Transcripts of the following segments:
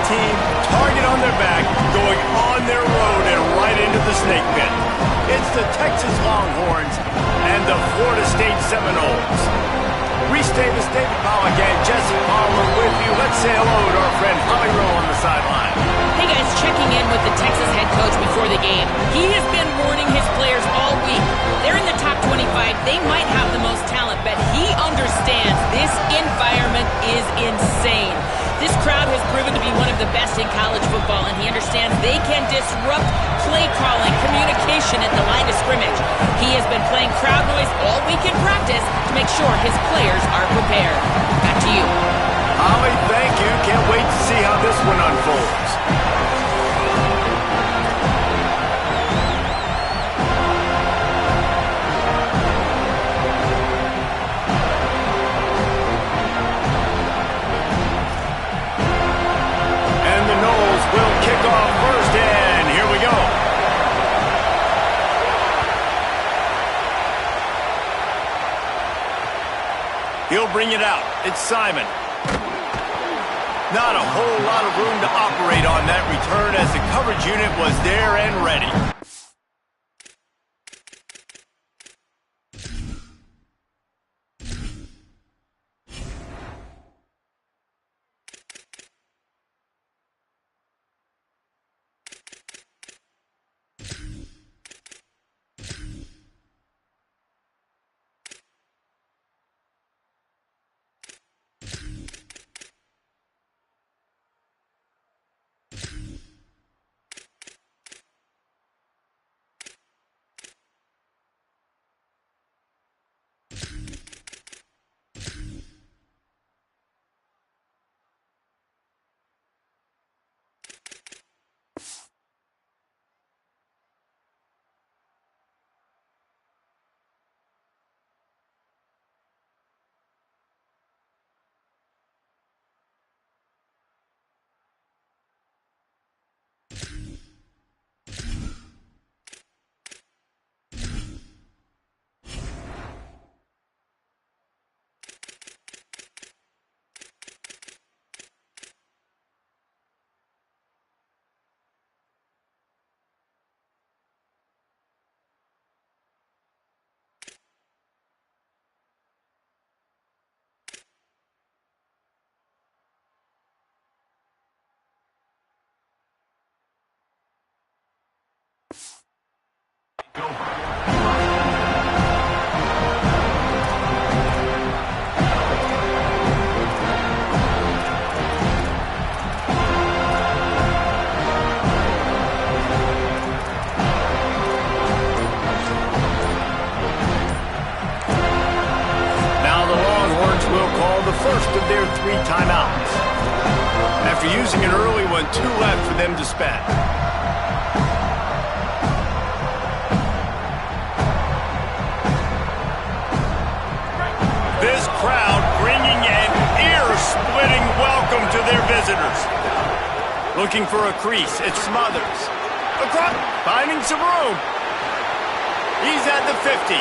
team, target on their back, going on their road and right into the snake pit. It's the Texas Longhorns and the Florida State Seminoles. Reese Davis, David Pollack, and Jesse Palmer with you. Let's say hello to our friend Holly Rowe on the sideline. Hey guys, checking in with the Texas head coach before the game. He has been warning his players all week. They're in the top 25. They might have the most talent, but he understands this environment is insane. This crowd has proven to be one of the best in college football, and he understands they can disrupt play calling, communication at the line of scrimmage. He has been playing crowd noise all week in practice to make sure his players are prepared. Back to you. Holly, thank you. Can't wait to see how this one unfolds. He'll bring it out. It's Simon. Not a whole lot of room to operate on that return as the coverage unit was there and ready. First of their 3 timeouts. After using an early one, 2 left for them to spend. This crowd bringing an ear-splitting welcome to their visitors. Looking for a crease, it's Smothers. Across, finding some room. He's at the 50.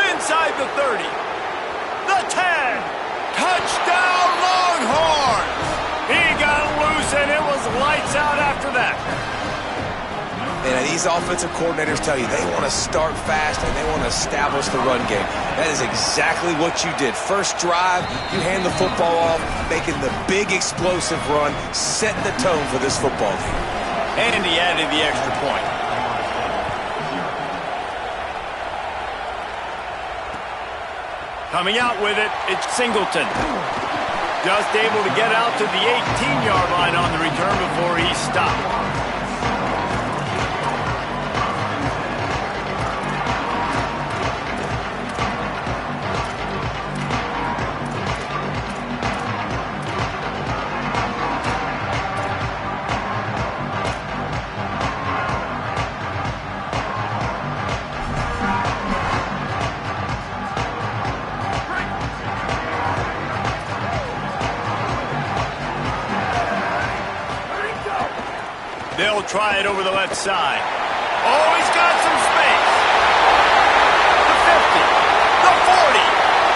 Inside the 30. The 10. Touchdown, Longhorns! He got loose, and it was lights out after that. And these offensive coordinators tell you they want to start fast and they want to establish the run game. That is exactly what you did. First drive, you hand the football off, making the big explosive run, setting the tone for this football team. And he added the extra point. Coming out with it, it's Singleton. Just able to get out to the 18-yard line on the return before he stopped. They'll try it over the left side. Oh, he's got some space. The 50, the 40,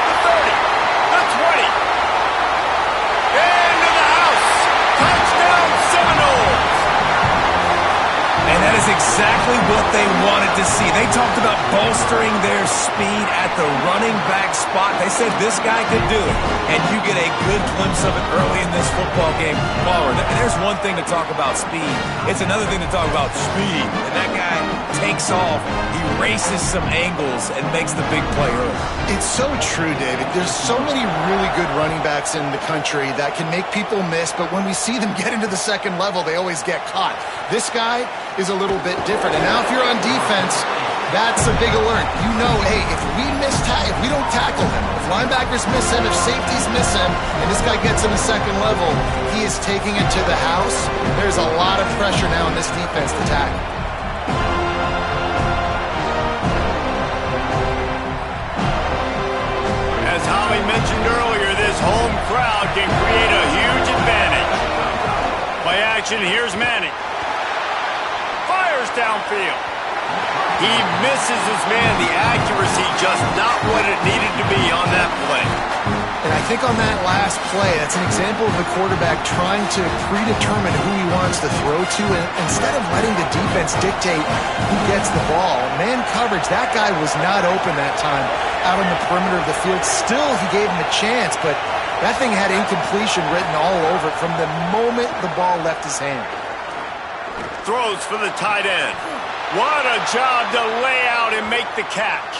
the 30, the 20. Into the house. Touchdown. is exactly what they wanted to see. They talked about bolstering their speed at the running back spot. They said this guy could do it, and you get a good glimpse of it early in this football game. There's one thing to talk about speed. It's another thing to talk about speed. And that guy takes off, he races some angles, and makes the big play early. It's so true, David. There's so many really good running backs in the country that can make people miss, but when we see them get into the second level, they always get caught. This guy is a little bit different. And now if you're on defense, that's a big alert. You know, hey, if we don't tackle him, if linebackers miss him, if safeties miss him, and this guy gets in the second level, he is taking it to the house. There's a lot of pressure now in this defense to tackle. As Holly mentioned earlier, this home crowd can create a huge advantage. Play action, here's Manning. Fires downfield. He misses his man. The accuracy just not what it needed to be on that play. And I think on that last play, that's an example of the quarterback trying to predetermine who he wants to throw to, and instead of letting the defense dictate who gets the ball. Man coverage, that guy was not open that time out on the perimeter of the field. Still, he gave him a chance, but that thing had incompletion written all over it from the moment the ball left his hand. Throws for the tight end. What a job to lay out and make the catch.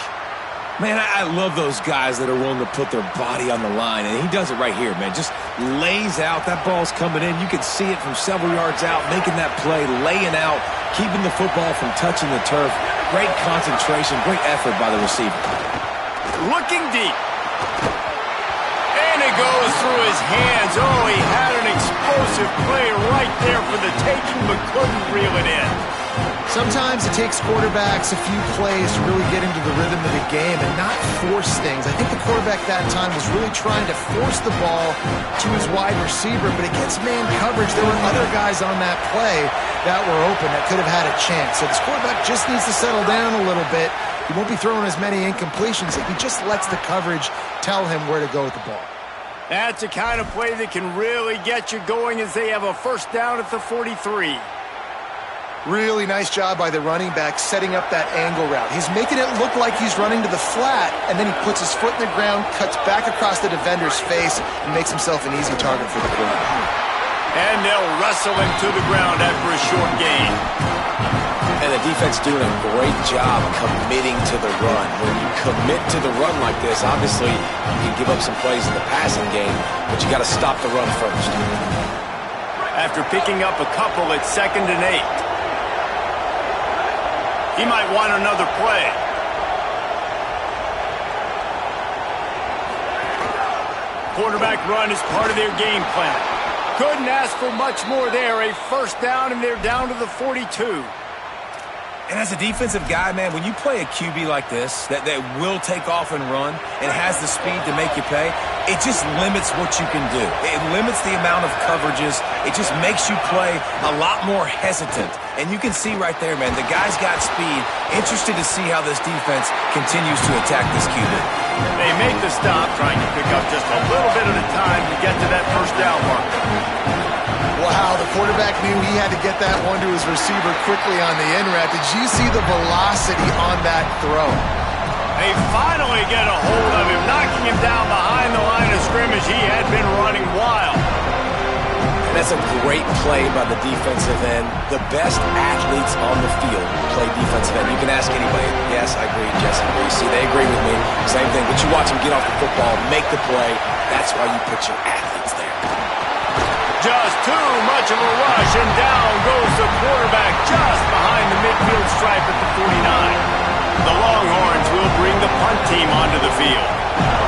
Man, I love those guys that are willing to put their body on the line, and he does it right here, man. Just lays out. That ball's coming in. You can see it from several yards out, making that play, laying out, keeping the football from touching the turf. Great concentration, great effort by the receiver. Looking deep. And it goes through his hands. Oh, he had an explosive play right there for the taking, but couldn't reel it in. Sometimes it takes quarterbacks a few plays to really get into the rhythm of the game and not force things. I think the quarterback that time was really trying to force the ball to his wide receiver, but against man coverage, there were other guys on that play that were open that could have had a chance. So this quarterback just needs to settle down a little bit. He won't be throwing as many incompletions if he just lets the coverage tell him where to go with the ball. That's the kind of play that can really get you going as they have a first down at the 43. Really nice job by the running back setting up that angle route. He's making it look like he's running to the flat, and then he puts his foot in the ground, cuts back across the defender's face, and makes himself an easy target for the quarterback. And they'll wrestle him to the ground after a short gain. And the defense doing a great job committing to the run. When you commit to the run like this, obviously you can give up some plays in the passing game, but you got to stop the run first. After picking up a couple, it's 2nd and 8. He might want another play. Quarterback run is part of their game plan. Couldn't ask for much more there. A first down, and they're down to the 42. And as a defensive guy, man, when you play a QB like this that will take off and run and has the speed to make you pay, it just limits what you can do. It limits the amount of coverages. It just makes you play a lot more hesitant. And you can see right there, man, the guy's got speed. Interested to see how this defense continues to attack this QB. They make the stop, trying to pick up just a little bit at a time to get to that first down marker. Wow, the quarterback knew he had to get that one to his receiver quickly on the in route. Did you see the velocity on that throw? They finally get a hold of him, knocking him down behind the line of scrimmage. He had been running wild. And that's a great play by the defensive end. The best athletes on the field play defensive end. You can ask anybody. Yes, I agree. Jesse agrees. See, they agree with me. Same thing. But you watch them get off the football, make the play. That's why you put your athletes there. Just too much of a rush, and down goes the quarterback just behind the midfield stripe at the 49. The Longhorns will bring the punt team onto the field.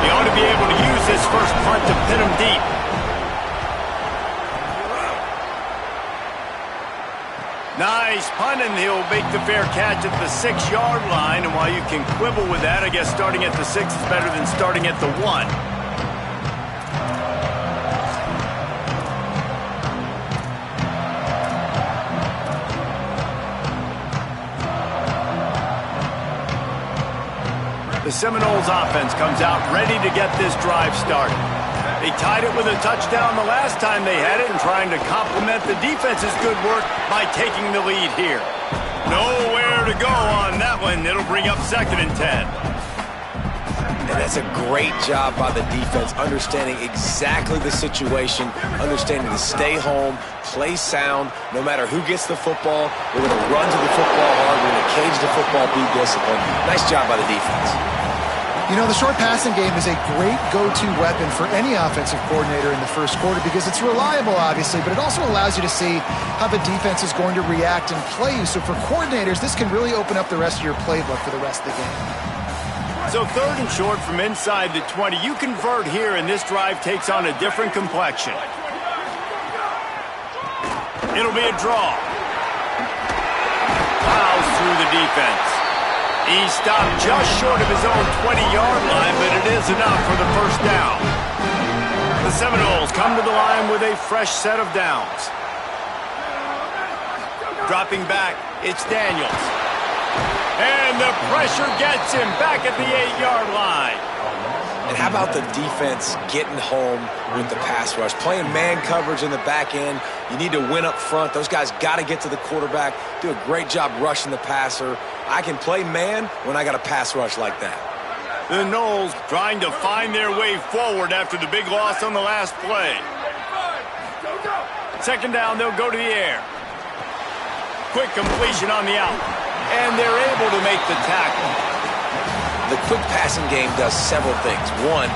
They ought to be able to use this first punt to pin them deep. Nice punt, and he'll make the fair catch at the 6-yard line. And while you can quibble with that, I guess starting at the 6 is better than starting at the 1. The Seminoles offense comes out ready to get this drive started. They tied it with a touchdown the last time they had it and trying to complement the defense's good work by taking the lead here. Nowhere to go on that one. It'll bring up 2nd and 10. And that's a great job by the defense, understanding exactly the situation, understanding to stay home, play sound. No matter who gets the football, we're going to run to the football hard. We're going to cage the football, be disciplined. Nice job by the defense. You know, the short passing game is a great go-to weapon for any offensive coordinator in the first quarter because it's reliable, obviously, but it also allows you to see how the defense is going to react and play you. So for coordinators, this can really open up the rest of your playbook for the rest of the game. So 3rd and short from inside the 20. You convert here, and this drive takes on a different complexion. It'll be a draw. Plows through the defense. He stopped just short of his own 20-yard line, but it is enough for the first down. The Seminoles come to the line with a fresh set of downs. Dropping back, it's Daniels. And the pressure gets him back at the 8-yard line. And how about the defense getting home with the pass rush? Playing man coverage in the back end. You need to win up front. Those guys got to get to the quarterback. Do a great job rushing the passer. I can play man when I got a pass rush like that. The Noles trying to find their way forward after the big loss on the last play. 2nd down, they'll go to the air. Quick completion on the out. And they're able to make the tackle. The quick passing game does several things. One,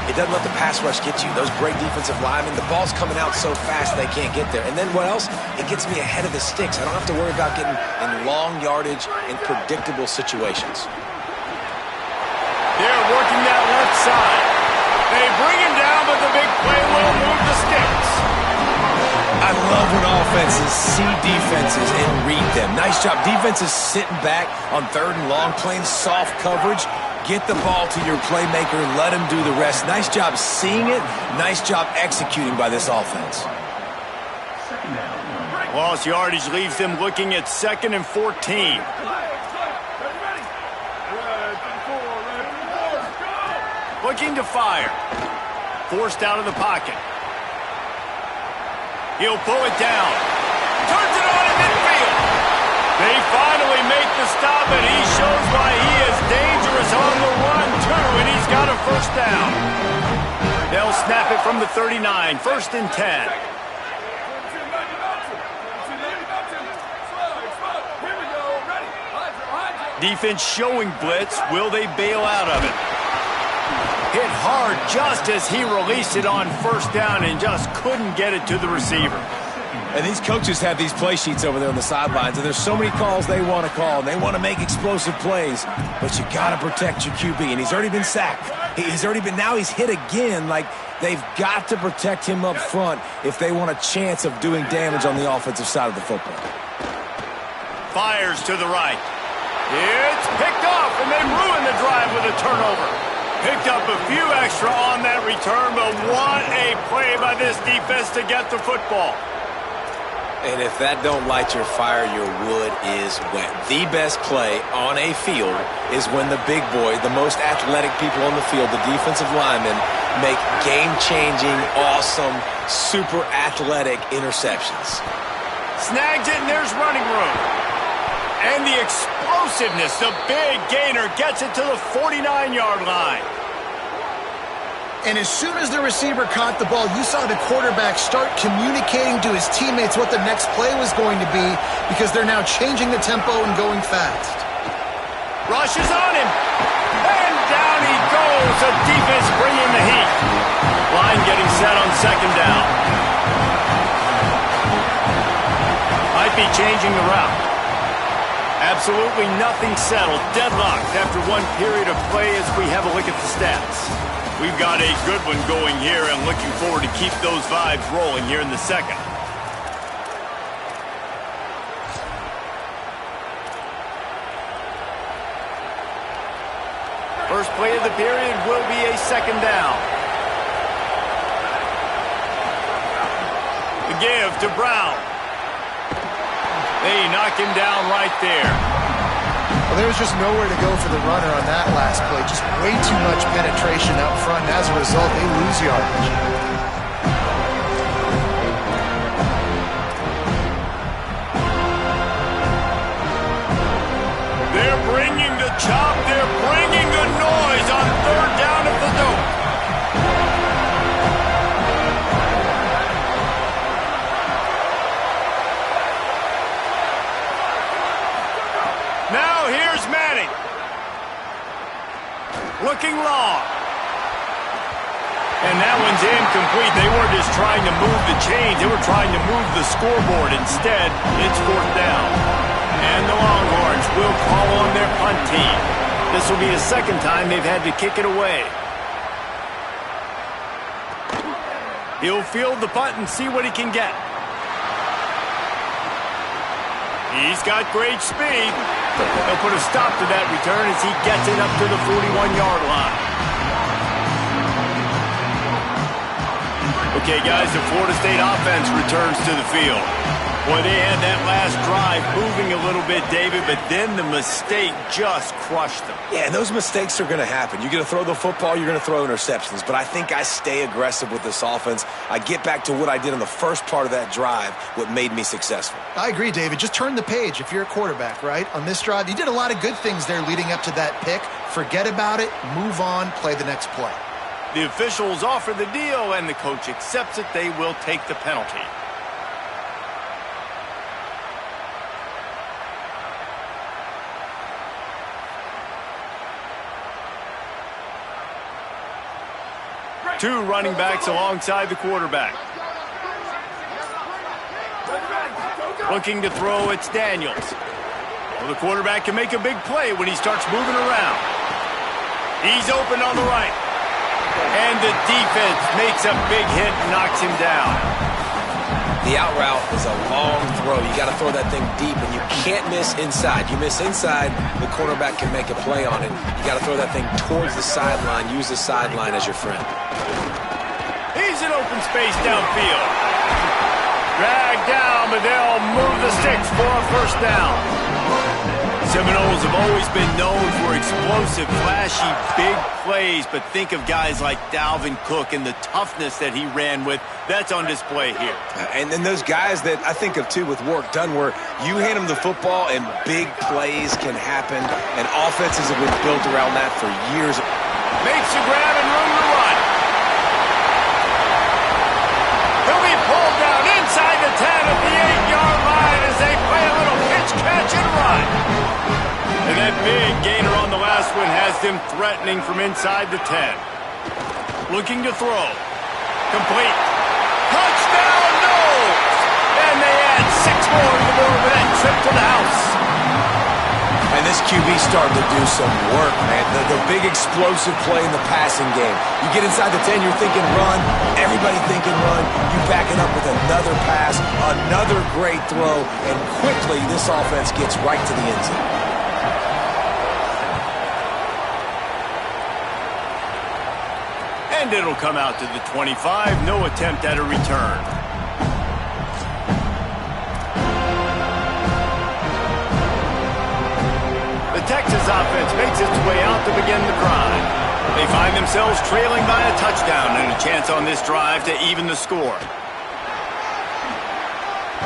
it doesn't let the pass rush get you. Those great defensive linemen, the ball's coming out so fast they can't get there. And then what else? It gets me ahead of the sticks. I don't have to worry about getting in long yardage in predictable situations. They're working that left side. They bring him down, but the big play will move the sticks. I love when offenses see defenses and read them. Nice job. Defenses sitting back on 3rd and long, playing soft coverage. Get the ball to your playmaker and let him do the rest. Nice job seeing it. Nice job executing by this offense. Lost yardage leaves them looking at 2nd and 14. Looking to fire. Forced out of the pocket. He'll pull it down. Turns it on in midfield. They finally make the stop, and he shows why he is dangerous on the run, too, and he's got a first down. They'll snap it from the 39, 1st and 10. Defense showing blitz. Will they bail out of it? Hit hard just as he released it on 1st down and just couldn't get it to the receiver. And these coaches have these play sheets over there on the sidelines, and there's so many calls they want to call, and they want to make explosive plays, but you got to protect your QB, and he's already been sacked. Now he's hit again. Like, they've got to protect him up front if they want a chance of doing damage on the offensive side of the football. Fires to the right. It's picked off, and they ruin the drive with a turnover. Picked up a few extra on that return, but what a play by this defense to get the football. And if that don't light your fire, your wood is wet. The best play on a field is when the big boy, the most athletic people on the field, the defensive linemen, make game-changing, awesome, super athletic interceptions. Snags it, and there's running room. And the explosiveness, the big gainer gets it to the 49-yard line. And as soon as the receiver caught the ball, you saw the quarterback start communicating to his teammates what the next play was going to be because they're now changing the tempo and going fast. Rush is on him. And down he goes. The defense bringing the heat. Line getting set on 2nd down. Might be changing the route. Absolutely nothing settled. Deadlocked after one period of play as we have a look at the stats. We've got a good one going here and looking forward to keep those vibes rolling here in the 2nd. First play of the period will be a 2nd down. The give to Brown. They knock him down right there. Well, there was just nowhere to go for the runner on that last play. Just way too much penetration up front. As a result, they lose yardage. looking long. And that one's incomplete. They weren't just trying to move the chains. They were trying to move the scoreboard. Instead, it's 4th down. And the Longhorns will call on their punt team. This will be the second time they've had to kick it away. He'll field the punt and see what he can get. He's got great speed. He'll put a stop to that return as he gets it up to the 41-yard line. Okay, guys, the Florida State offense returns to the field. Boy, they had that last drive moving a little bit, David, but then the mistake just crushed them. Yeah, and those mistakes are going to happen. You're going to throw the football, you're going to throw interceptions. But I think I stay aggressive with this offense. I get back to what I did in the first part of that drive, what made me successful. I agree, David. Just turn the page if you're a quarterback, right? On this drive, you did a lot of good things there leading up to that pick. Forget about it, move on, play the next play. The officials offer the deal, and the coach accepts it. They will take the penalty. Two running backs alongside the quarterback. Looking to throw, it's Daniels. Well, the quarterback can make a big play when he starts moving around. He's open on the right. And the defense makes a big hit and knocks him down. The out route is a long throw. You got to throw that thing deep, and you can't miss inside. You miss inside, the cornerback can make a play on it. You got to throw that thing towards the sideline. Use the sideline as your friend. He's in open space downfield. Dragged down, but they'll move the sticks for a first down. Seminoles have always been known for explosive, flashy, big plays, but think of guys like Dalvin Cook and the toughness that he ran with. That's on display here. And then those guys that I think of, too, with Warrick Dunn, where you hand them the football and big plays can happen, and offenses have been built around that for years. Makes the grab and room to run. He'll be pulled down inside the 10 at the 8-yard line as they play a little pitch, catch, and run. And that big gainer on the last one has them threatening from inside the 10. Looking to throw. Complete. Touchdown, Noles! And they add 6 more to the board with that trip to the house. And this QB starting to do some work, man. The big explosive play in the passing game. You get inside the 10, you're thinking run. Everybody thinking run. You back it up with another pass, another great throw, and quickly this offense gets right to the end zone. And it'll come out to the 25. No attempt at a return. The Texas offense makes its way out to begin the drive. They find themselves trailing by a touchdown and a chance on this drive to even the score.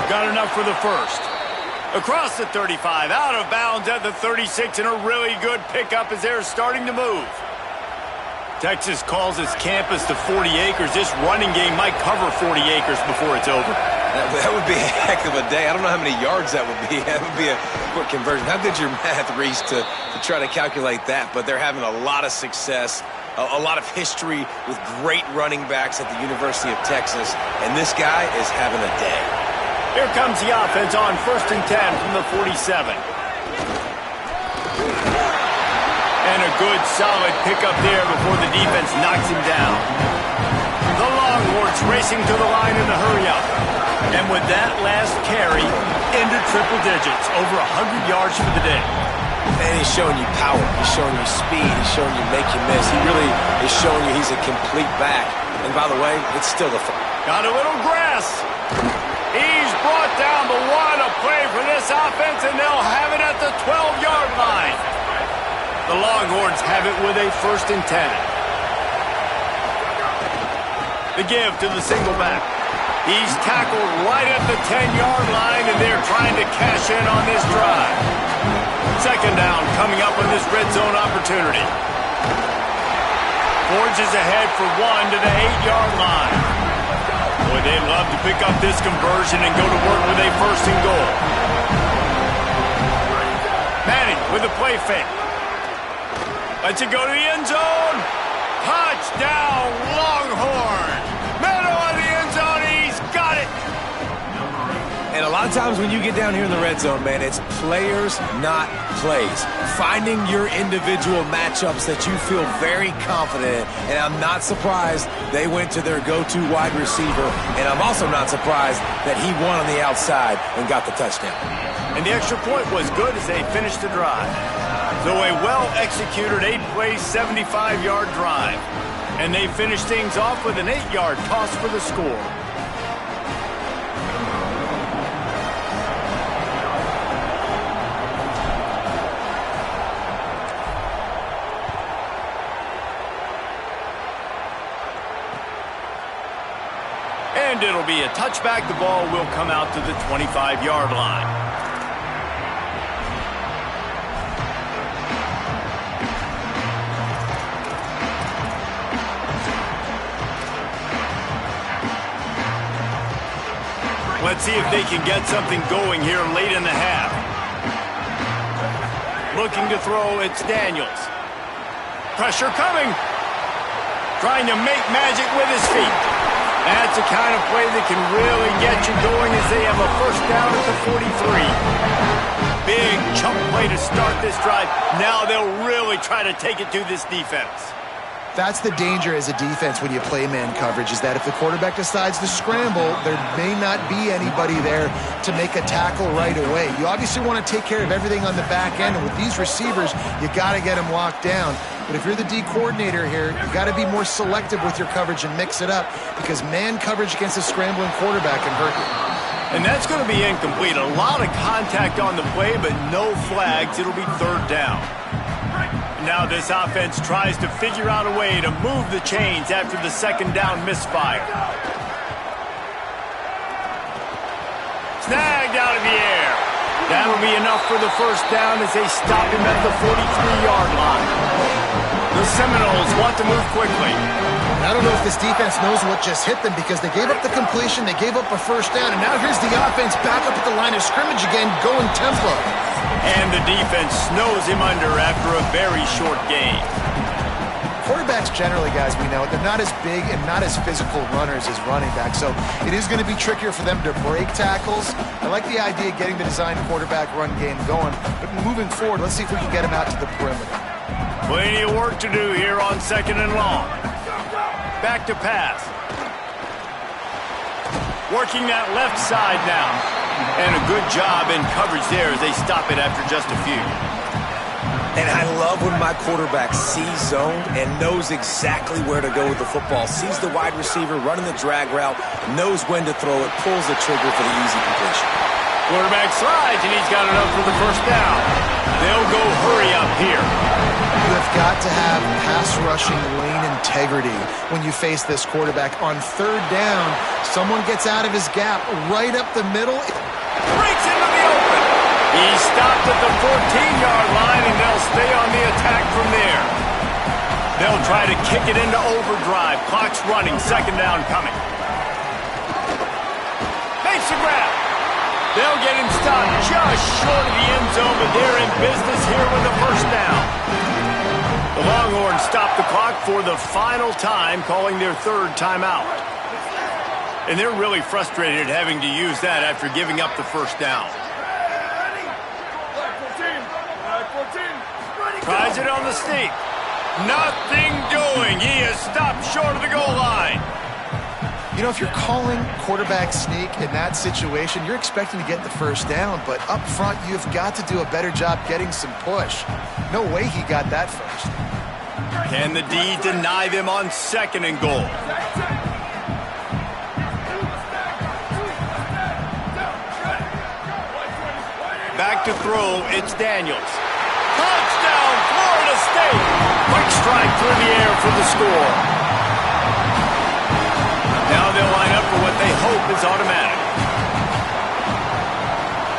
Got enough for the first. Across the 35, out of bounds at the 36, and a really good pickup as they're starting to move. Texas calls its campus to 40 acres. This running game might cover 40 acres before it's over. That would be a heck of a day. I don't know how many yards that would be. That would be a quick conversion. How good's your math, Reese, to try to calculate that? But they're having a lot of success, a lot of history with great running backs at the University of Texas, and this guy is having a day. Here comes the offense on 1st and 10 from the 47. And a good, solid pickup there before the defense knocks him down. The Longhorns racing to the line in the hurry-up. And with that last carry, into triple digits, over 100 yards for the day. And he's showing you power. He's showing you speed. He's showing you make you miss. He really is showing you he's a complete back. And by the way, it's still a fun. Got a little grass. He's brought down, but what a play for this offense, and they'll have it at the 12-yard line. The Longhorns have it with a 1st and 10. The give to the single back. He's tackled right at the 10-yard line, and they're trying to cash in on this drive. 2nd down coming up on this red zone opportunity. Forges ahead for 1 to the 8-yard line. Boy, they'd love to pick up this conversion and go to work with a 1st and goal. Manning with a play fake. Lets it go to the end zone. Touchdown, Longhorn. Middle of the end zone. He's got it. And a lot of times when you get down here in the red zone, man, it's players, not plays. Finding your individual matchups that you feel very confident in. And I'm not surprised they went to their go-to wide receiver. And I'm also not surprised that he won on the outside and got the touchdown. And the extra point was good as they finished the drive. So a well-executed 8-play, 75-yard drive. And they finished things off with an 8-yard toss for the score. And it'll be a touchback. The ball will come out to the 25-yard line. Let's see if they can get something going here late in the half. Looking to throw, it's Daniels. Pressure coming. Trying to make magic with his feet. That's the kind of play that can really get you going as they have a first down at the 43. Big chunk play to start this drive. Now they'll really try to take it to this defense. That's the danger as a defense when you play man coverage, is that if the quarterback decides to scramble, there may not be anybody there to make a tackle right away. You obviously want to take care of everything on the back end, and with these receivers, you got to get them locked down. But if you're the D coordinator here, you got to be more selective with your coverage and mix it up, because man coverage against a scrambling quarterback can hurt you. And that's going to be incomplete. A lot of contact on the play, but no flags. It'll be third down. Now this offense tries to figure out a way to move the chains after the second down misfire. Snagged out of the air. That'll be enough for the first down as they stop him at the 43-yard line. The Seminoles want to move quickly. I don't know if this defense knows what just hit them, because they gave up the completion, they gave up a first down, and now here's the offense back up at the line of scrimmage again, going tempo. And the defense snows him under after a very short game. Quarterbacks generally, guys, we know, they're not as big and not as physical runners as running backs, so it is going to be trickier for them to break tackles. I like the idea of getting the design quarterback run game going, but moving forward, let's see if we can get him out to the perimeter. Plenty of work to do here on second and long. Back to pass. Working that left side now. And a good job in coverage there as they stop it after just a few. And I love when my quarterback sees zone and knows exactly where to go with the football. Sees the wide receiver running the drag route, knows when to throw it, pulls the trigger for the easy completion. Quarterback slides, and he's got enough for the first down. They'll go hurry up here. You have got to have pass rushing lane integrity when you face this quarterback. On third down, someone gets out of his gap right up the middle. Breaks into the open. He stopped at the 14-yard line, and they'll stay on the attack from there. They'll try to kick it into overdrive. Clock's running. Second down coming. Makes the grab. They'll get him stopped just short of the end zone, but they're in business here with the first down. The Longhorns stop the clock for the final time, calling their third timeout. And they're really frustrated having to use that after giving up the first down. Tries it on the sneak. Nothing doing. He is stopped short of the goal line. You know, if you're calling quarterback sneak in that situation, you're expecting to get the first down, but up front, you've got to do a better job getting some push. No way he got that first. Can the D deny them on second and goal? Back to throw, it's Daniels. Touchdown, Florida State! Quick strike through the air for the score. Now they'll line up for what they hope is automatic.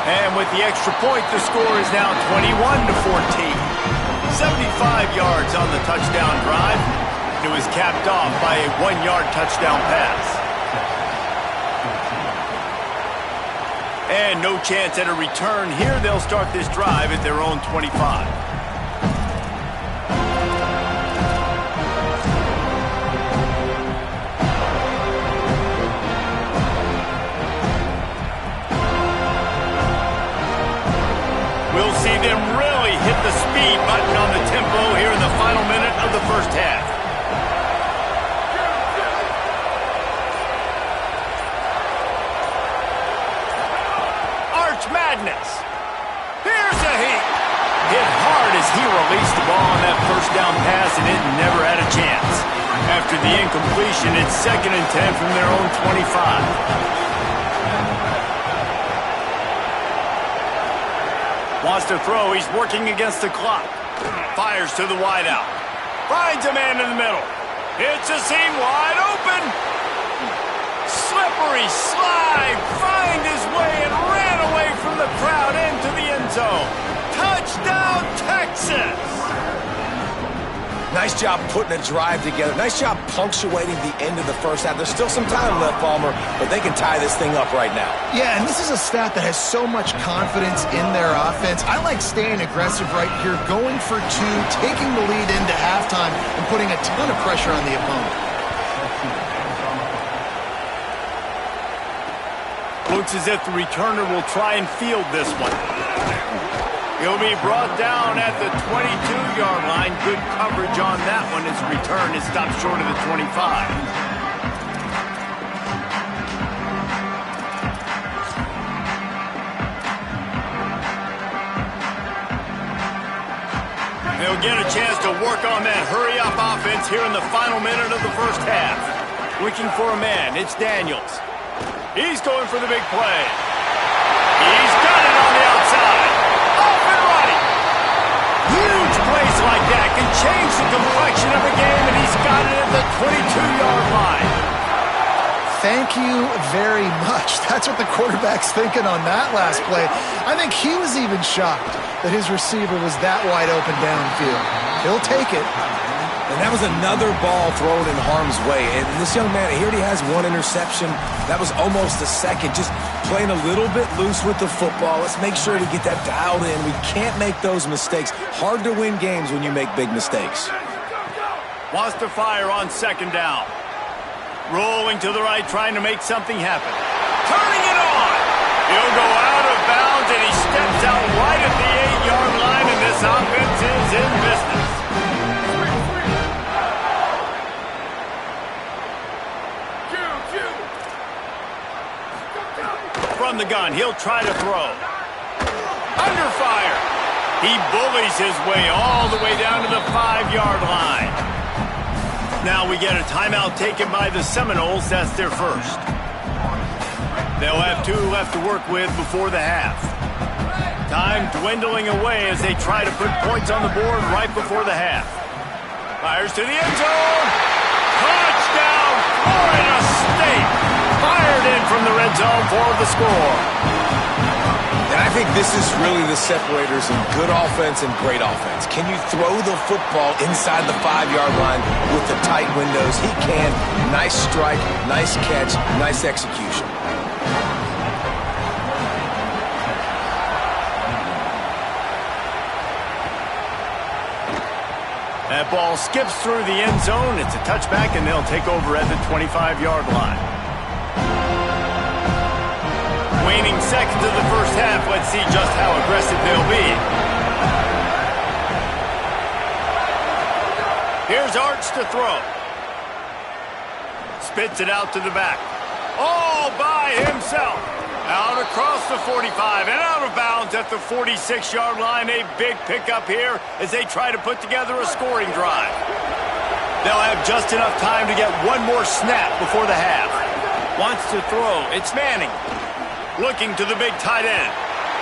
And with the extra point, the score is now 21-14. 75 yards on the touchdown drive. It was capped off by a 1-yard touchdown pass. And no chance at a return here. They'll start this drive at their own 25. see them really hit the speed button on the tempo here in the final minute of the first half. Arch Madness. Here's a heat. Hit hard as he released the ball on that first down pass, and it never had a chance. After the incompletion, it's 2nd and 10 from their own 25. Wants to throw. He's working against the clock. Fires to the wideout. Finds a man in the middle. It's a seam wide open. Slippery slide. Find his way and ran away from the crowd into the end zone. Touchdown, Texas! Nice job putting a drive together. Nice job punctuating the end of the first half. There's still some time left, Palmer, but they can tie this thing up right now. Yeah, and this is a staff that has so much confidence in their offense. I like staying aggressive right here, going for 2, taking the lead into halftime, and putting a ton of pressure on the opponent. Looks as if the returner will try and field this one. He'll be brought down at the 22-yard line. Good coverage on that one. His return is stopped short of the 25. They'll get a chance to work on that hurry-up offense here in the final minute of the first half. Looking for a man. It's Daniels. He's going for the big play. He's got it on the outside. Off and running. Huge plays like that can change the complexion of a game, and he's got it at the 22-yard line. Thank you very much. That's what the quarterback's thinking on that last play. I think he was even shocked that his receiver was that wide open downfield. He'll take it. And that was another ball thrown in harm's way. And this young man, he already has 1 interception. That was almost a second. Just playing a little bit loose with the football. Let's make sure we get that dialed in. We can't make those mistakes. Hard to win games when you make big mistakes. Wants to fire on 2nd down. Rolling to the right, trying to make something happen. Turning it on. He'll go out of bounds, and he steps out right at the 8-yard line, and this offense is in business. From the gun, he'll try to throw. Under fire. He bullies his way all the way down to the 5-yard line. Now we get a timeout taken by the Seminoles. That's their first. They'll have 2 left to work with before the half. Time dwindling away as they try to put points on the board right before the half. Fires to the end zone. Touchdown, Florida State. Fired in from the red zone for the score. And I think this is really the separators in good offense and great offense. Can you throw the football inside the 5-yard line with the tight windows? He can. Nice strike, nice catch, nice execution. That ball skips through the end zone. It's a touchback, and they'll take over at the 25-yard line. Waning seconds of the first half. Let's see just how aggressive they'll be. Here's Arch to throw. Spits it out to the back. All by himself. Out across the 45 and out of bounds at the 46-yard line. A big pickup here as they try to put together a scoring drive. They'll have just enough time to get 1 more snap before the half. Wants to throw. It's Manning. Looking to the big tight end.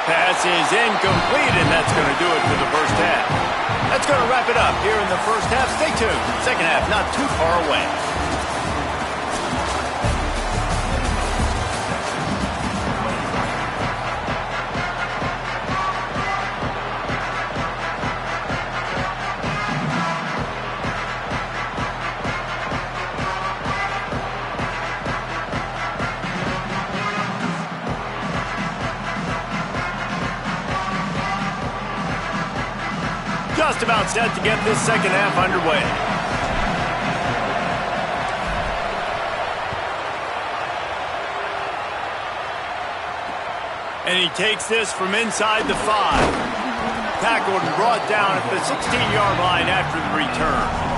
Pass is incomplete, and that's going to do it for the first half. That's going to wrap it up here in the first half. Stay tuned. Second half not too far away. Just about set to get this second half underway. And he takes this from inside the 5. tackled and brought down at the 16-yard line after the return.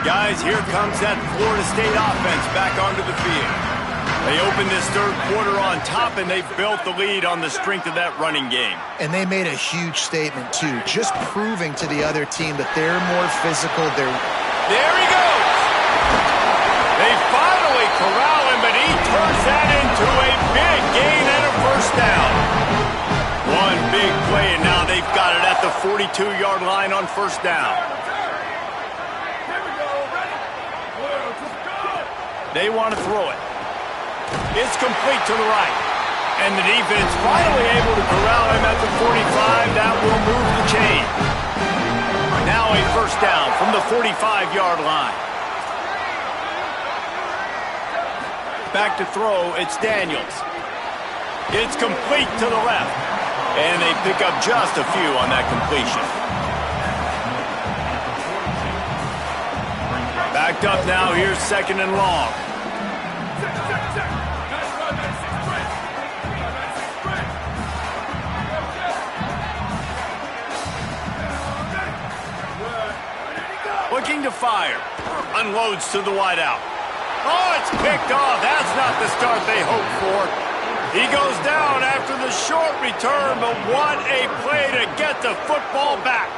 Guys, here comes that Florida State offense back onto the field. They opened this third quarter on top, and they built the lead on the strength of that running game. And they made a huge statement, too, just proving to the other team that they're more physical. There he goes! They finally corral him, but he turns that into a big gain and a first down. One big play, and now they've got it at the 42-yard line on first down. They want to throw it. It's complete to the right. And the defense finally able to corral him at the 45. That will move the chain. Now a first down from the 45-yard line. Back to throw, it's Daniels. It's complete to the left. And they pick up just a few on that completion. Backed up now, here's second and long. Looking to fire. Unloads to the wideout. Oh, it's picked off. That's not the start they hoped for. He goes down after the short return, but what a play to get the football back.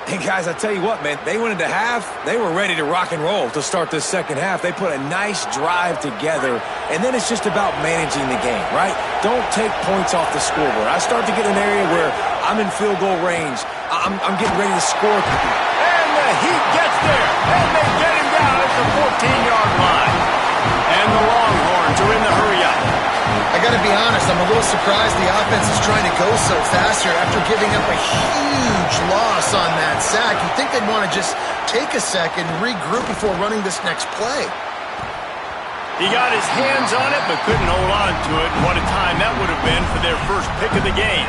And guys, I tell you what, man, they went into half, they were ready to rock and roll to start this second half. They put a nice drive together, and then it's just about managing the game, right? Don't take points off the scoreboard. I start to get an area where I'm in field goal range. I'm getting ready to score. And the Heat gets there, and they get him down at the 14-yard line. And the Longhorns are in the hurry-up. I got to be honest, I'm a little surprised the offense is trying to go so fast here after giving up a huge loss on that sack. You'd think they'd want to just take a second, regroup before running this next play. He got his hands on it, but couldn't hold on to it. And what a time that would have been for their first pick of the game.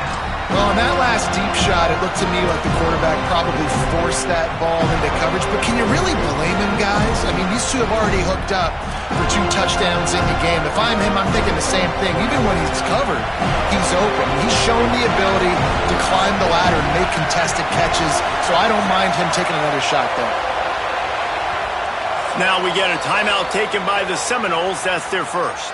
Well, on that last deep shot, it looked to me like the quarterback probably forced that ball into coverage. But can you really blame him, guys? I mean, these two have already hooked up for 2 touchdowns in the game. If I'm him, I'm thinking the same thing. Even when he's covered, he's open. He's shown the ability to climb the ladder and make contested catches. So I don't mind him taking another shot there. Now we get a timeout taken by the Seminoles. That's their first.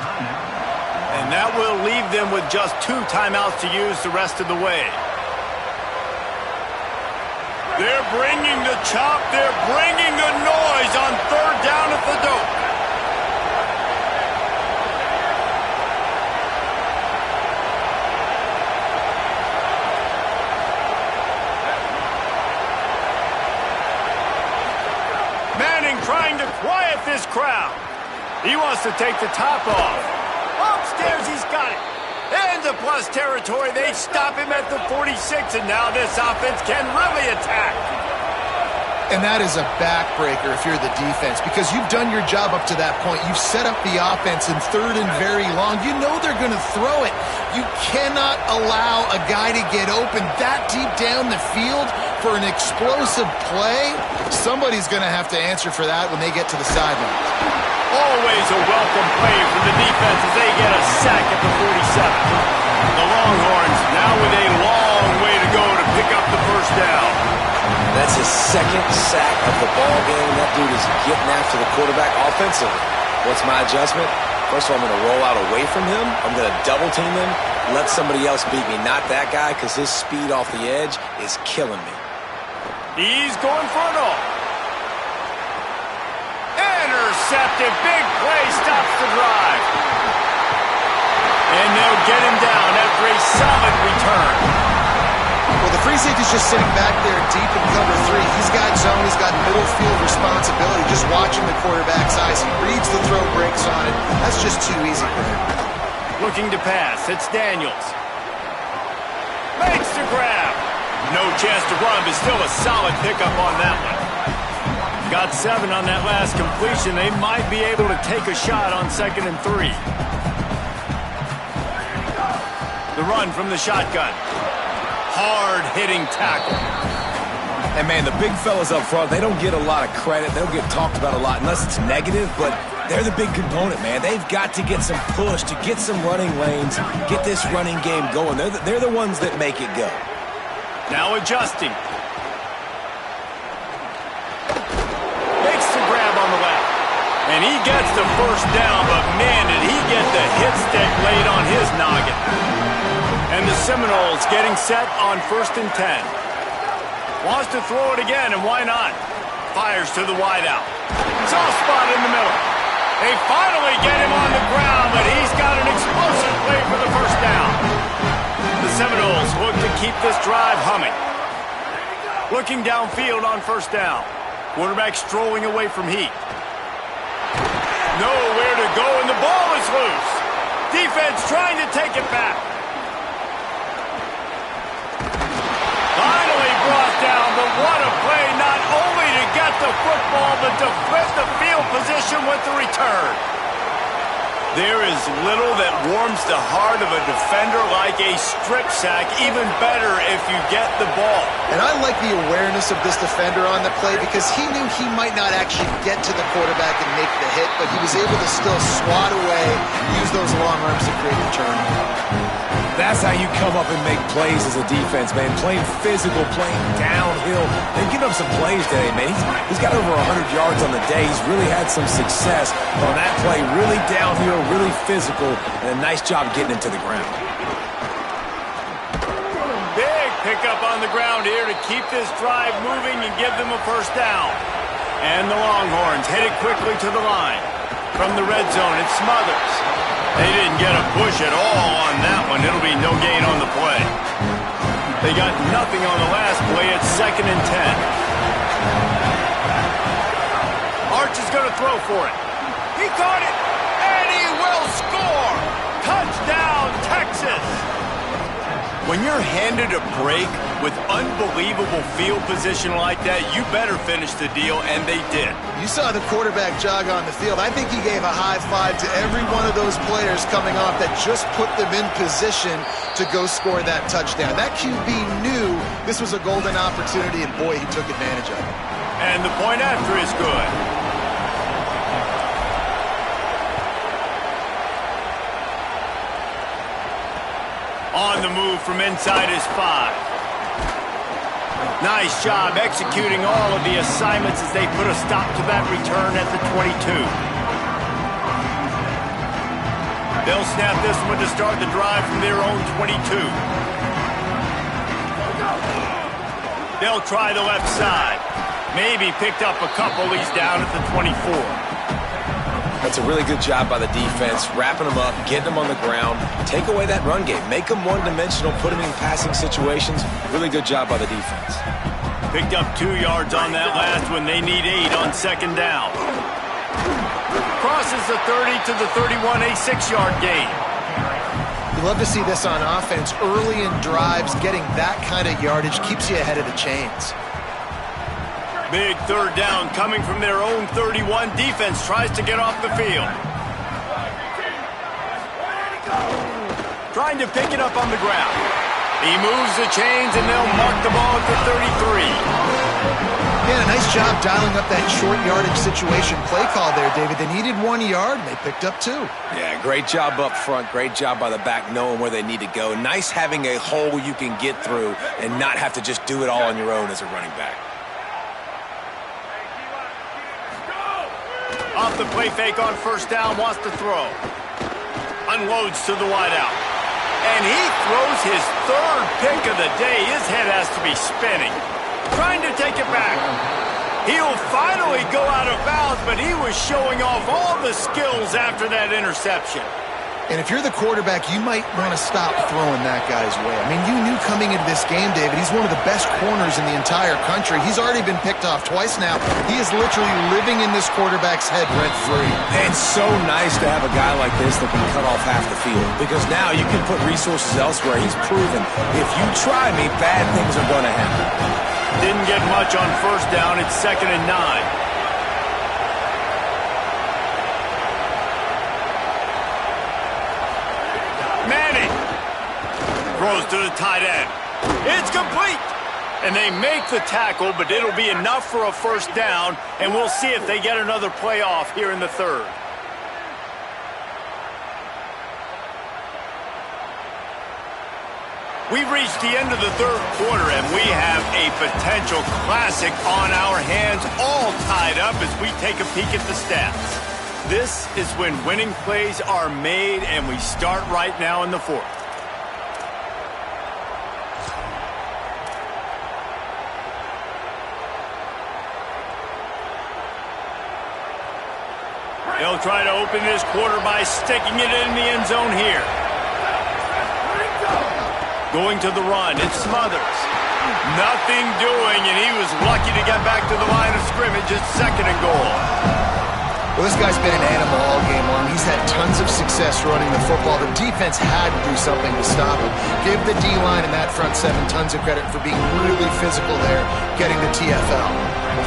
And that will leave them with just 2 timeouts to use the rest of the way. They're bringing the chop. They're bringing the noise on third down at the dope. Manning trying to quiet this crowd. He wants to take the top off. Upstairs, he's got it. Into plus territory. They stop him at the 46, and now this offense can really attack. And that is a backbreaker if you're the defense, because you've done your job up to that point. You've set up the offense in third and very long. You know they're going to throw it. You cannot allow a guy to get open that deep down the field for an explosive play. Somebody's going to have to answer for that when they get to the sideline. Always a welcome play for the defense as they get a sack at the 47. The Longhorns now with a long way to go to pick up the first down. That's his second sack of the ball game. That dude is getting after the quarterback offensively. What's my adjustment? First of all, I'm going to roll out away from him. I'm going to double team him, let somebody else beat me, not that guy, because his speed off the edge is killing me. He's going for it all. Intercepted. Big play stops the drive. And they'll get him down after a solid return. Well, the free safety's just sitting back there deep in cover 3. He's got zone. He's got middle field responsibility. Just watching the quarterback's eyes. He reads the throw, breaks on it. That's just too easy for him. Looking to pass. It's Daniels. Makes the grab. No chance to run, but still a solid pickup on that one. Got 7 on that last completion. They might be able to take a shot on 2nd and 3. The run from the shotgun. Hard-hitting tackle. And, man, the big fellas up front, they don't get a lot of credit. They don't get talked about a lot unless it's negative, but they're the big component, man. They've got to get some push, to get some running lanes, get this running game going. They're the ones that make it go. Now adjusting. Makes the grab on the left. And he gets the first down, but, man, did he get the hit stick laid on his noggin. And the Seminoles getting set on 1st and 10. Wants to throw it again, and why not? Fires to the wideout. Soft spot in the middle. They finally get him on the ground, but he's got an explosive play for the first down. The Seminoles look to keep this drive humming. Looking downfield on 1st down. Quarterback strolling away from heat. Nowhere to go, and the ball is loose. Defense trying to take it back. Finally brought down, but what a play, not only to get the football, but to flip the field position with the return. There is little that warms the heart of a defender like a strip sack, even better if you get the ball. And I like the awareness of this defender on the play because he knew he might not actually get to the quarterback and make the hit, but he was able to still swat away, use those long arms to create a turnover. That's how you come up and make plays as a defense, man. Playing physical, playing downhill. They've given up some plays today, man. He's got over 100 yards on the day. He's really had some success on that play. Really downhill, really physical, and a nice job getting it to the ground. Big pickup on the ground here to keep this drive moving and give them a first down. And the Longhorns headed quickly to the line. From the red zone, it's Smothers. They didn't get a push at all on that one. It'll be no gain on the play. They got nothing on the last play. It's 2nd and 10. Arch is going to throw for it. He caught it, and he will score. Touchdown, Texas. When you're handed a break with unbelievable field position like that, you better finish the deal, and they did. You saw the quarterback jog on the field. I think he gave a high five to every one of those players coming off that just put them in position to go score that touchdown. That QB knew this was a golden opportunity, and boy, he took advantage of it. And the point after is good. On the move from inside his 5. Nice job executing all of the assignments as they put a stop to that return at the 22. They'll snap this one to start the drive from their own 22. They'll try the left side. Maybe picked up a couple. He's down at the 24. That's a really good job by the defense, wrapping them up, getting them on the ground, take away that run game, make them one-dimensional, put them in passing situations. Really good job by the defense. Picked up 2 yards on that last one. They need 8 on 2nd down. Crosses the 30 to the 31, a 6-yard gain. You love to see this on offense. Early in drives, getting that kind of yardage keeps you ahead of the chains. Big 3rd down coming from their own 31. Defense tries to get off the field. Trying to pick it up on the ground. He moves the chains, and they'll mark the ball at the 33. Yeah, nice job dialing up that short yardage situation play call there, David. They needed 1 yard, and they picked up 2. Yeah, great job up front. Great job by the back knowing where they need to go. Nice having a hole you can get through and not have to just do it all on your own as a running back. Off the play fake on 1st down, wants to throw. Unloads to the wideout. And he throws his 3rd pick of the day. His head has to be spinning. Trying to take it back. He'll finally go out of bounds, but he was showing off all the skills after that interception. And if you're the quarterback, you might want to stop throwing that guy's way. I mean, you knew coming into this game, David, he's one of the best corners in the entire country. He's already been picked off twice now. He is literally living in this quarterback's head rent-free. And it's so nice to have a guy like this that can cut off half the field because now you can put resources elsewhere. He's proven if you try me, bad things are going to happen. Didn't get much on 1st down. It's 2nd and 9. throws to the tight end. It's complete. And they make the tackle, but it'll be enough for a first down, and we'll see if they get another play off here in the third. We've reached the end of the third quarter, and we have a potential classic on our hands, all tied up as we take a peek at the stats. This is when winning plays are made, and we start right now in the fourth. They'll try to open this quarter by sticking it in the end zone here. Going to the run, it's Smothers. Nothing doing, and he was lucky to get back to the line of scrimmage. It's 2nd and goal. Well, this guy's been an animal all game long. He's had tons of success running the football. The defense had to do something to stop him. Give the D-line and that front seven tons of credit for being really physical there, getting the TFL.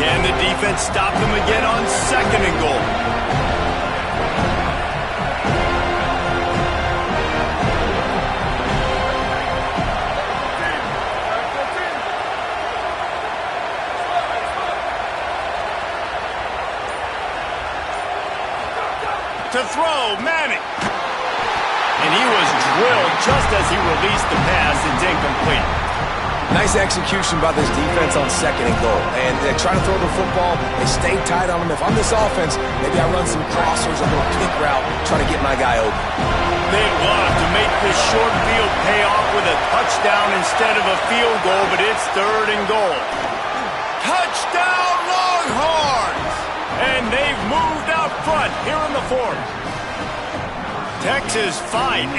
Can the defense stop them again on 2nd and goal? To throw, Manning. And he was drilled just as he released the pass. It's incomplete. Nice execution by this defense on 2nd and goal. And they try to throw the football. They stay tight on him. If I'm this offense, maybe I run some crossers, a little kick route, try to get my guy open. They'd love to make this short field pay off with a touchdown instead of a field goal, but it's 3rd and goal. Touchdown, Longhorns! And they've moved out front here in the fourth. Texas fighting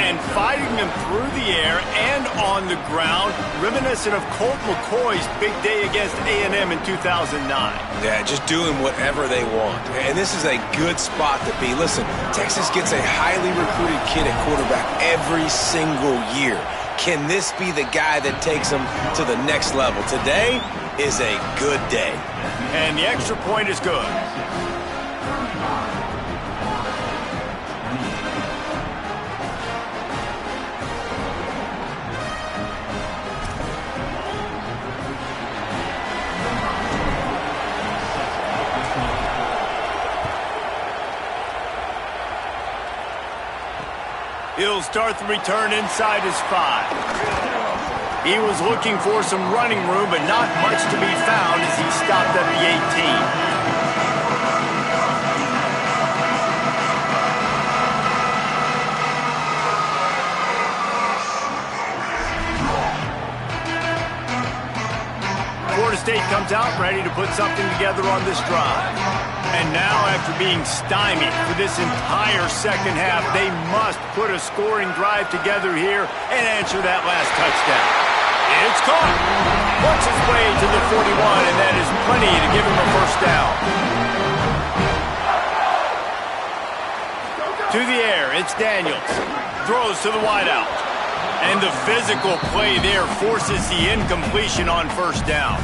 them through the air and on the ground, reminiscent of Colt McCoy's big day against A&M in 2009. Yeah, just doing whatever they want. And this is a good spot to be. Listen, Texas gets a highly recruited kid at quarterback every single year. Can this be the guy that takes them to the next level? Today is a good day. And the extra point is good. He'll start the return inside his 5. He was looking for some running room, but not much to be found as he stopped at the 18. Florida State comes out ready to put something together on this drive. And now, after being stymied for this entire second half, they must put a scoring drive together here and answer that last touchdown. It's caught. Works his way to the 41, and that is plenty to give him a first down. To the air, it's Daniels. Throws to the wideout. And the physical play there forces the incompletion on first down.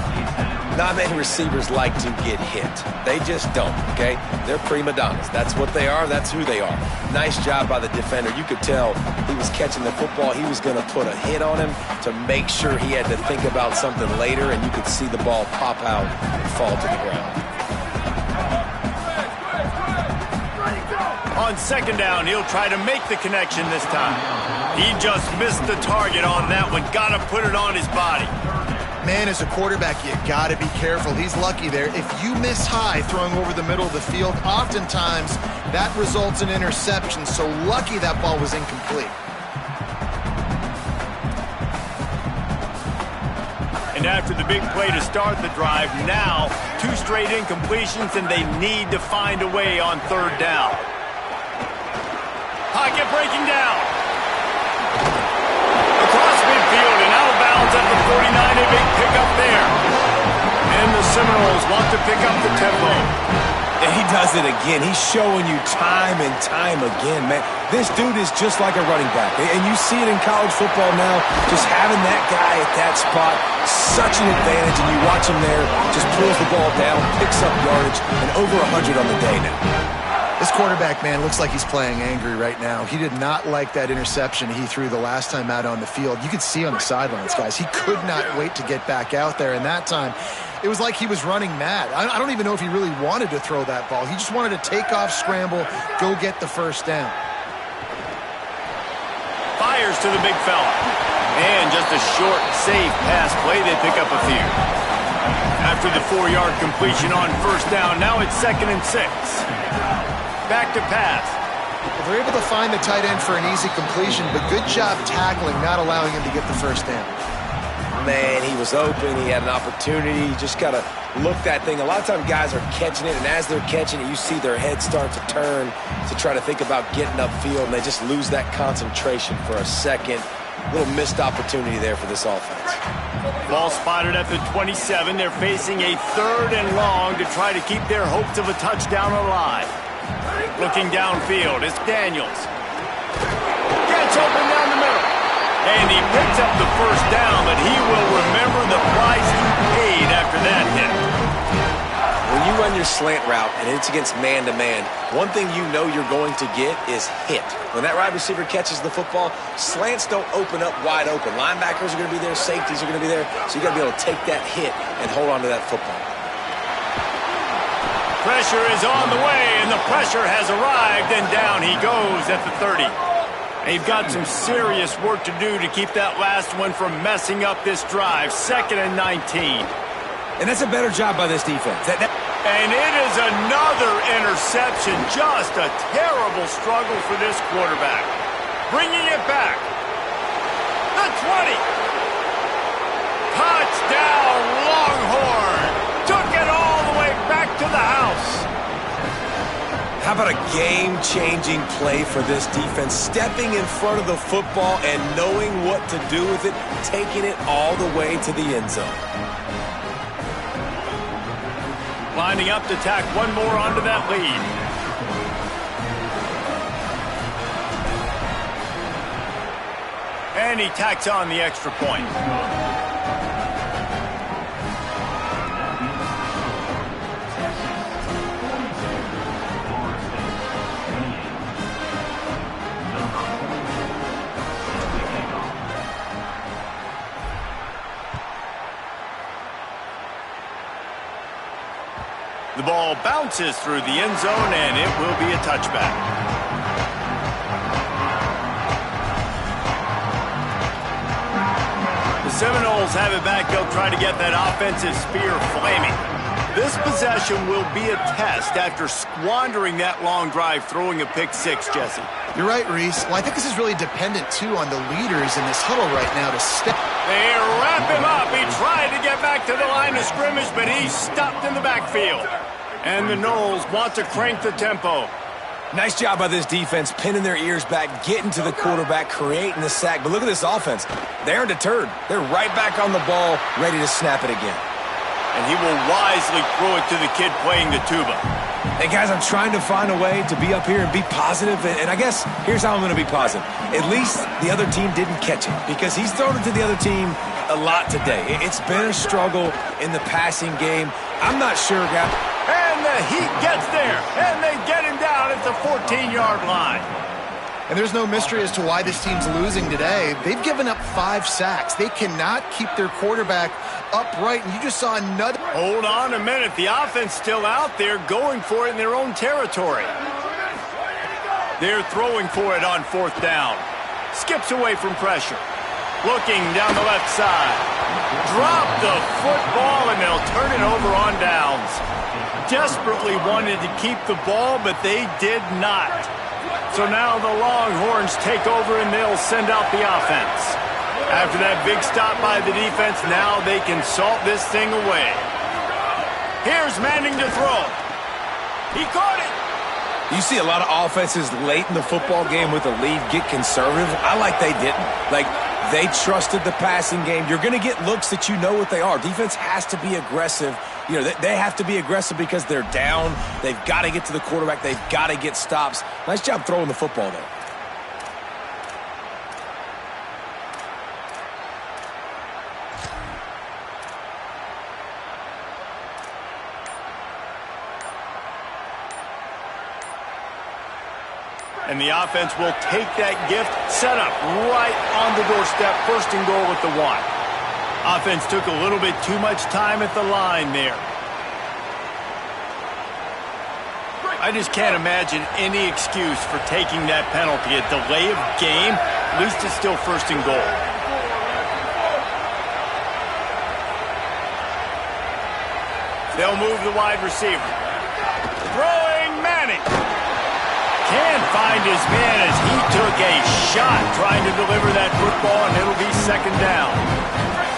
Not many receivers like to get hit. They just don't, okay? They're prima donnas. That's what they are. That's who they are. Nice job by the defender. You could tell he was catching the football. He was going to put a hit on him to make sure he had to think about something later, and you could see the ball pop out and fall to the ground. On second down, he'll try to make the connection this time. He just missed the target on that one. Got to put it on his body. Man, as a quarterback, you got to be careful. He's lucky there. If you miss high throwing over the middle of the field, oftentimes that results in interception. So lucky that ball was incomplete. And after the big play to start the drive, now 2 straight incompletions, and they need to find a way on third down. Pocket breaking down. Across midfield and out of bounds at the 49, a big pickup there. And the Seminoles want to pick up the tempo. And he does it again. He's showing you time and time again, man. This dude is just like a running back. And you see it in college football now, just having that guy at that spot, such an advantage. And you watch him there, just pulls the ball down, picks up yardage, and over 100 on the day now. This quarterback, man, looks like he's playing angry right now. He did not like that interception he threw the last time out on the field. You could see on the sidelines, guys. He could not wait to get back out there, and that time it was like he was running mad. I don't even know if he really wanted to throw that ball. He just wanted to take off, scramble, go get the first down. Fires to the big fella. And just a short, safe pass play. They pick up a few. After the 4-yard completion on first down, now it's 2nd and 6. Back to pass. Well, they're able to find the tight end for an easy completion, but good job tackling, not allowing him to get the first down. Man, he was open. He had an opportunity. You just got to look that thing. A lot of times guys are catching it, and as they're catching it, you see their head start to turn to try to think about getting upfield, and they just lose that concentration for a second. Little missed opportunity there for this offense. Ball spotted at the 27. They're facing a 3rd and long to try to keep their hopes of a touchdown alive. Looking downfield, it's Daniels. Gets open down the middle. And he picks up the first down, but he will remember the price he paid after that hit. When you run your slant route and it's against man-to-man, one thing you know you're going to get is hit. When that wide receiver catches the football, slants don't open up wide open. Linebackers are going to be there, safeties are going to be there, so you got to be able to take that hit and hold on to that football. Pressure is on the way, and the pressure has arrived, and down he goes at the 30. They've got some serious work to do to keep that last one from messing up this drive. 2nd and 19. And that's a better job by this defense. And it is another interception. Just a terrible struggle for this quarterback. Bringing it back. The 20. Touchdown, Longhorn. Took it all the way back to the house. How about a game-changing play for this defense? Stepping in front of the football and knowing what to do with it, taking it all the way to the end zone. Lining up to tack one more onto that lead. And he tacks on the extra point. The ball bounces through the end zone, and it will be a touchback. The Seminoles have it back. They'll try to get that offensive spear flaming. This possession will be a test after squandering that long drive, throwing a pick six, Jesse. You're right, Reese. Well, I think this is really dependent, too, on the leaders in this huddle right now to step. They wrap him up. He tried to get back to the line of scrimmage, but he's stopped in the backfield. And the Noles want to crank the tempo. Nice job by this defense, pinning their ears back, getting to the quarterback, creating the sack. But look at this offense. They aren't deterred. They're right back on the ball, ready to snap it again. And he will wisely throw it to the kid playing the tuba. Hey, guys, I'm trying to find a way to be up here and be positive. And I guess here's how I'm going to be positive. At least the other team didn't catch it because he's thrown it to the other team a lot today. It's been a struggle in the passing game. I'm not sure, guys. And the Heat gets there, and they get him down at the 14-yard line. And there's no mystery as to why this team's losing today. They've given up 5 sacks. They cannot keep their quarterback upright, and you just saw another. Hold on a minute. The offense still out there going for it in their own territory. They're throwing for it on 4th down. Skips away from pressure. Looking down the left side. Drop the football, and they'll turn it over on downs. Desperately wanted to keep the ball, but they did not. So now the Longhorns take over, and they'll send out the offense. After that big stop by the defense, now they can salt this thing away. Here's Manning to throw. He caught it. You see a lot of offenses late in the football game with a lead get conservative. I like they didn't. Like, they trusted the passing game. You're going to get looks that you know what they are. Defense has to be aggressive. You know, they have to be aggressive because they're down. They've got to get to the quarterback. They've got to get stops. Nice job throwing the football there. And the offense will take that gift, set up right on the doorstep, first and goal at the 1. Offense took a little bit too much time at the line there. I just can't imagine any excuse for taking that penalty. A delay of game, at least it's still first and goal. They'll move the wide receiver. Throwing Manning. Can't find his man as he took a shot trying to deliver that football, and it'll be second down.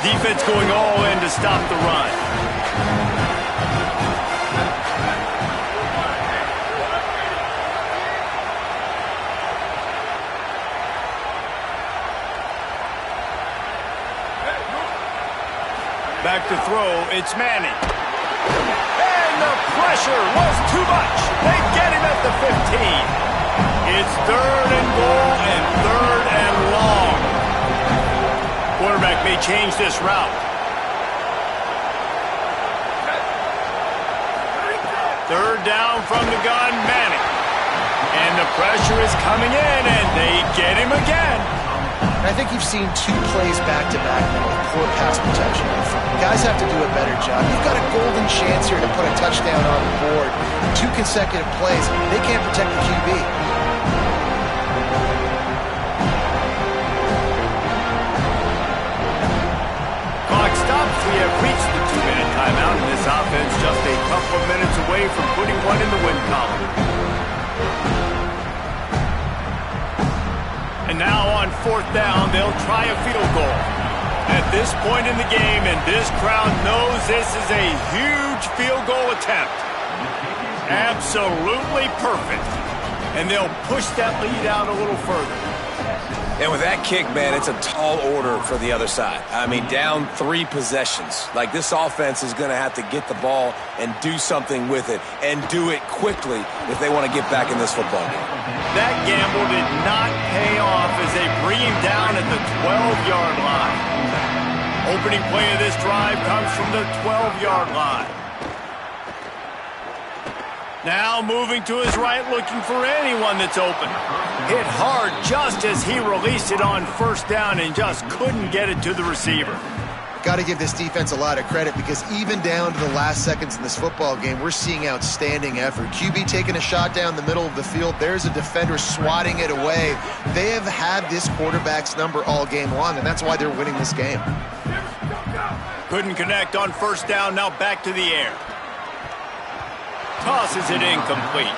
Defense going all in to stop the run. Back to throw, it's Manning. And the pressure was too much. They get him at the 15. It's third and goal and third and long. Quarterback may change this route. Third down from the gun, Manning. And the pressure is coming in, and they get him again. I think you've seen 2 plays back-to-back now with poor pass protection up front. Guys have to do a better job. You've got a golden chance here to put a touchdown on the board. 2 consecutive plays. They can't protect the QB. Clock stops. We have reached the 2-minute timeout, and this offense just a couple of minutes away from putting one in the win column. And now on fourth down, they'll try a field goal. At this point in the game, and this crowd knows this is a huge field goal attempt. Absolutely perfect. And they'll push that lead out a little further. And with that kick, man, it's a tall order for the other side. I mean, down 3 possessions. Like, this offense is going to have to get the ball and do something with it, and do it quickly if they want to get back in this football game. That gamble did not pay off as they bring him down at the 12-yard line. Opening play of this drive comes from the 12-yard line. Now moving to his right, looking for anyone that's open. Hit hard just as he released it on first down and just couldn't get it to the receiver. Got to give this defense a lot of credit, because even down to the last seconds in this football game, we're seeing outstanding effort. QB taking a shot down the middle of the field. There's a defender swatting it away. They have had this quarterback's number all game long, and that's why they're winning this game. Couldn't connect on first down, now back to the air. Tosses it incomplete.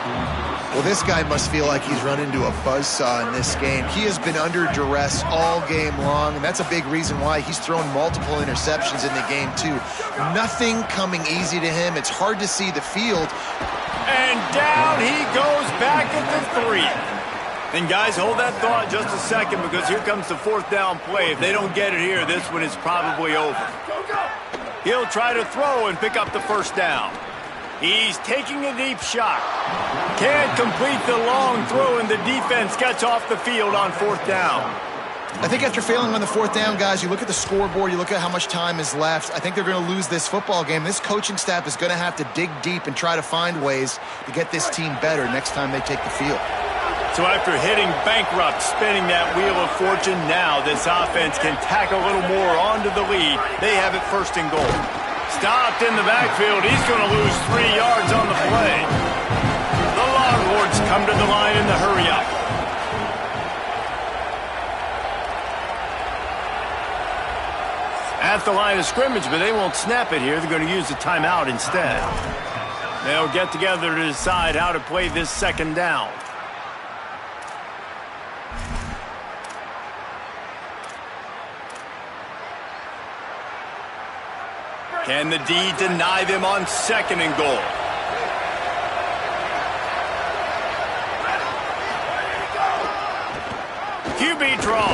Well, this guy must feel like he's run into a buzzsaw in this game. He has been under duress all game long, and that's a big reason why he's thrown multiple interceptions in the game, too. Nothing coming easy to him. It's hard to see the field. And down he goes back at the 3. And guys, hold that thought just a second, because here comes the fourth down play. If they don't get it here, this one is probably over. He'll try to throw and pick up the first down. He's taking a deep shot. Can't complete the long throw, and the defense gets off the field on fourth down. I think after failing on the fourth down, guys, you look at the scoreboard, you look at how much time is left. I think they're going to lose this football game. This coaching staff is going to have to dig deep and try to find ways to get this team better next time they take the field. So after hitting bankrupt, spinning that wheel of fortune, now this offense can tack a little more onto the lead. They have it first and goal. Stopped in the backfield. He's going to lose 3 yards on the play. The Longhorns come to the line in the hurry-up. At the line of scrimmage, but they won't snap it here. They're going to use the timeout instead. They'll get together to decide how to play this second down. Can the D deny them on second and goal? QB draw.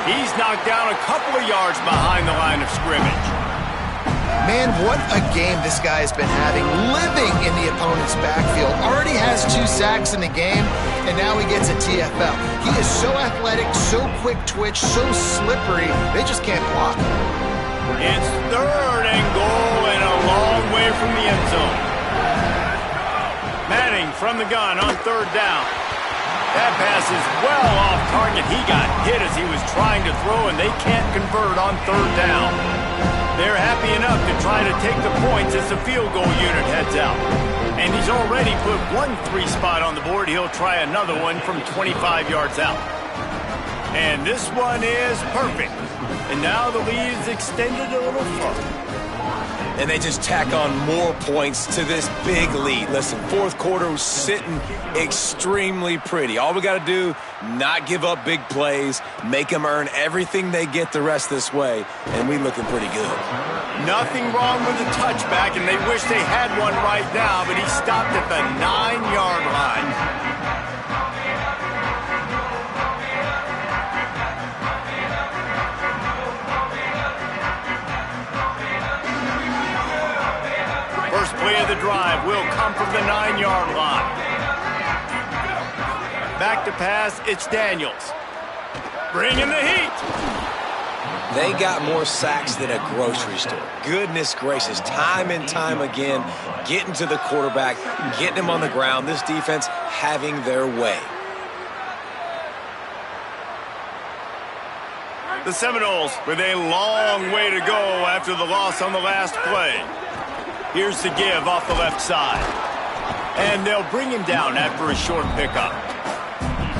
He's knocked down a couple of yards behind the line of scrimmage. Man, what a game this guy has been having, living in the opponent's backfield. Already has 2 sacks in the game, and now he gets a TFL. He is so athletic, so quick twitch, so slippery, they just can't block him. It's third and goal and a long way from the end zone. Manning from the gun on third down. That pass is well off target. He got hit as he was trying to throw, and they can't convert on third down. They're happy enough to try to take the points as the field goal unit heads out. And he's already put one 3 spot on the board. He'll try another one from 25 yards out. And this one is perfect. And now the lead is extended a little further. And they just tack on more points to this big lead. Listen, fourth quarter was sitting extremely pretty. All we got to do, not give up big plays, make them earn everything they get the rest this way, and we looking pretty good. Nothing wrong with the touchback, and they wish they had one right now, but he stopped at the 9-yard line. First play of the drive will come from the 9-yard line. Back to pass, it's Daniels. Bringing the heat. They got more sacks than a grocery store. Goodness gracious, time and time again, getting to the quarterback, getting him on the ground. This defense having their way. The Seminoles with a long way to go after the loss on the last play. Here's the give off the left side. And they'll bring him down after a short pickup.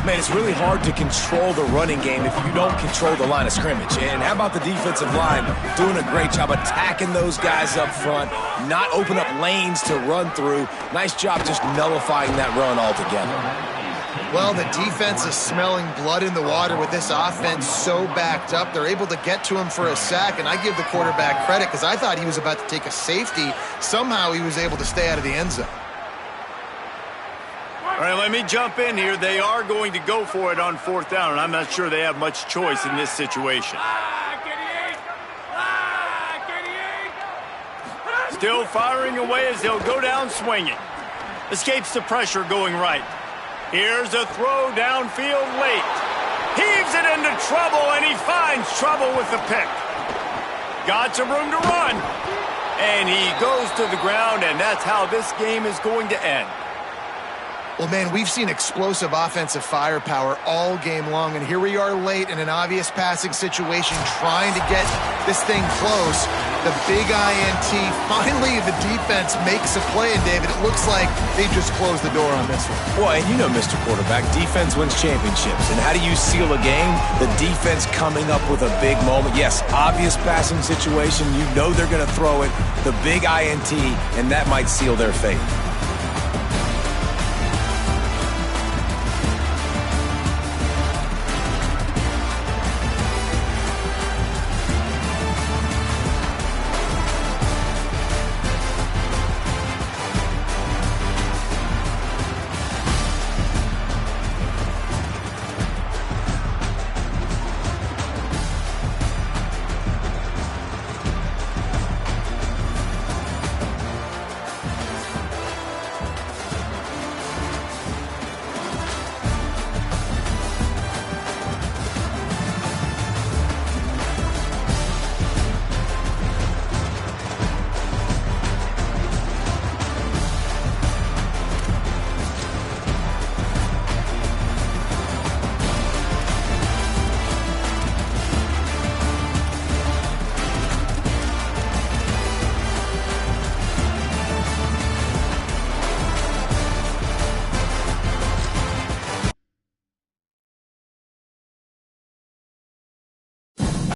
Man, it's really hard to control the running game if you don't control the line of scrimmage. And how about the defensive line doing a great job attacking those guys up front, not open up lanes to run through. Nice job just nullifying that run altogether. Well, the defense is smelling blood in the water with this offense so backed up. They're able to get to him for a sack, and I give the quarterback credit because I thought he was about to take a safety. Somehow he was able to stay out of the end zone. All right, let me jump in here. They are going to go for it on fourth down, and I'm not sure they have much choice in this situation. Still firing away as they'll go down swinging. Escapes the pressure going right. Here's a throw downfield late. Heaves it into trouble, and he finds trouble with the pick. Got some room to run. And he goes to the ground, and that's how this game is going to end. Well, man, we've seen explosive offensive firepower all game long, and here we are late in an obvious passing situation trying to get this thing close. The big INT, finally the defense makes a play, and David, it looks like they just closed the door on this one. Well, and you know, Mr. Quarterback, defense wins championships. And how do you seal a game? The defense coming up with a big moment. Yes, obvious passing situation. You know they're going to throw it. The big INT, and that might seal their fate.